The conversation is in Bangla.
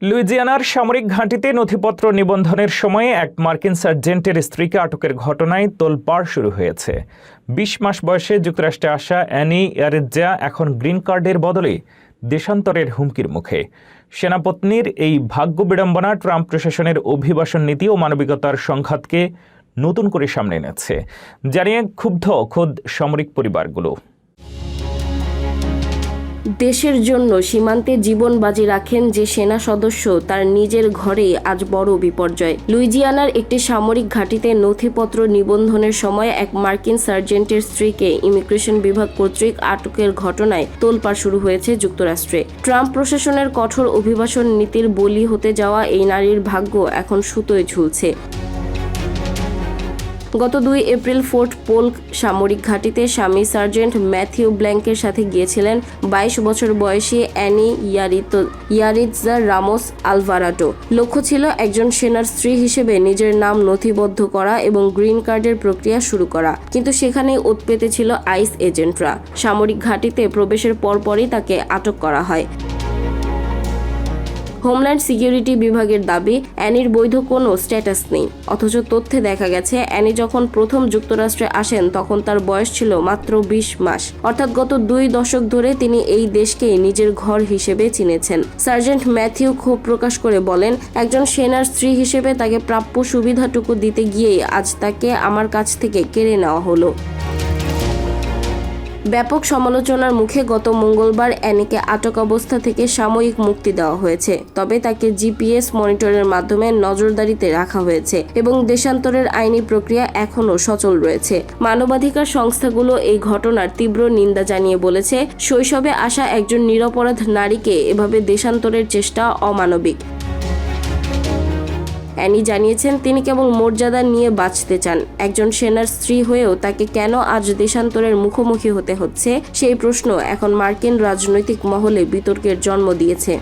লুইজিয়ানার সামরিক ঘাঁটিতে নথিপত্র নিবন্ধনের সময়ে এক মার্কিন সার্জেন্টের স্ত্রীকে আটকের ঘটনায় তোলপাড় শুরু হয়েছে। ২০ মাস বয়সে যুক্তরাষ্ট্রে আসা অ্যানি ইয়ারিৎজা এখন গ্রিন কার্ডের বদলে দেশান্তরের হুমকির মুখে। সেনাপত্নীর এই ভাগ্য বিড়ম্বনা ট্রাম্প প্রশাসনের অভিবাসন নীতি ও মানবিকতার সংঘাতকে নতুন করে সামনে এনেছে, জানিয়ে ক্ষুব্ধ খোদ সামরিক পরিবারগুলো। দেশের জন্য সীমান্তে জীবন বাজি রাখেন যে সেনা সদস্য, তার নিজের ঘরে আজ বড় বিপর্যয়। লুইজিয়ানার একটি সামরিক ঘাঁটিতে নথিপত্র নিবন্ধনের সময় এক মার্কিন সার্জেন্টের স্ত্রীকে ইমিগ্রেশন বিভাগ কর্তৃক আটকের ঘটনায় তোলপাড় শুরু হয়েছে যুক্তরাষ্ট্রে। ট্রাম্প প্রশাসনের কঠোর অভিবাসন নীতির বলি হতে যাওয়া এই নারীর ভাগ্য এখন সুতোয় ঝুলছে। গত ২ এপ্রিল ফোর্ট পোল্ক সামরিক ঘাঁটিতে স্বামী সার্জেন্ট ম্যাথিউ ব্ল্যাঙ্কের সাথে গিয়েছিলেন ২২ বছর বয়সী অ্যানি ইয়ারিৎজা রামোস আলভারাডো। লক্ষ্য ছিল একজন সেনার স্ত্রী হিসেবে নিজের নাম নথিবদ্ধ করা এবং গ্রিন কার্ডের প্রক্রিয়া শুরু করা, কিন্তু সেখানেই ওত পেতে ছিল আইস এজেন্টরা। সামরিক ঘাঁটিতে প্রবেশের পরপরই তাকে আটক করা হয়। হোমল্যান্ড সিকিউরিটি বিভাগের দাবি, অ্যানির বৈধ কোনো স্ট্যাটাস নেই। অথচ তথ্যে দেখা গেছে অ্যানি যখন প্রথম যুক্তরাষ্ট্রে আসেন তখন তার বয়স ছিল মাত্র ২০ মাস। অর্থাৎ গত ২ দশক ধরে তিনি এই দেশকেই নিজের ঘর হিসেবে চিনেছেন। সার্জেন্ট ম্যাথিউ ক্ষোভ প্রকাশ করে বলেন, একজন সেনার স্ত্রী হিসেবে তাকে প্রাপ্য সুবিধাটুকু দিতে গিয়েই আজ তাকে আমার কাছ থেকে কেড়ে নেওয়া হলো। ব্যাপক সমালোচনার মুখে গত মঙ্গলবার অ্যানিকে আটক অবস্থা থেকে সাময়িক মুক্তি দেওয়া হয়েছে। তবে তাকে জিপিএস মনিটরের মাধ্যমে নজরদারিতে রাখা হয়েছে এবং দেশান্তরের আইনি প্রক্রিয়া এখনও সচল রয়েছে। মানবাধিকার সংস্থাগুলো এই ঘটনার তীব্র নিন্দা জানিয়ে বলেছে, শৈশবে আসা একজন নিরপরাধ নারীকে এভাবে দেশান্তরের চেষ্টা অমানবিক। অ্যানি জানিয়েছেন তিনি কেবল মর্যাদা নিয়ে বাঁচতে চান। একজন সেনার স্ত্রী হয়েও তাকে কেন আজ দেশান্তরের মুখোমুখি হতে হচ্ছে, সেই প্রশ্ন এখন মার্কিন রাজনৈতিক মহলে বিতর্কের জন্ম দিয়েছে।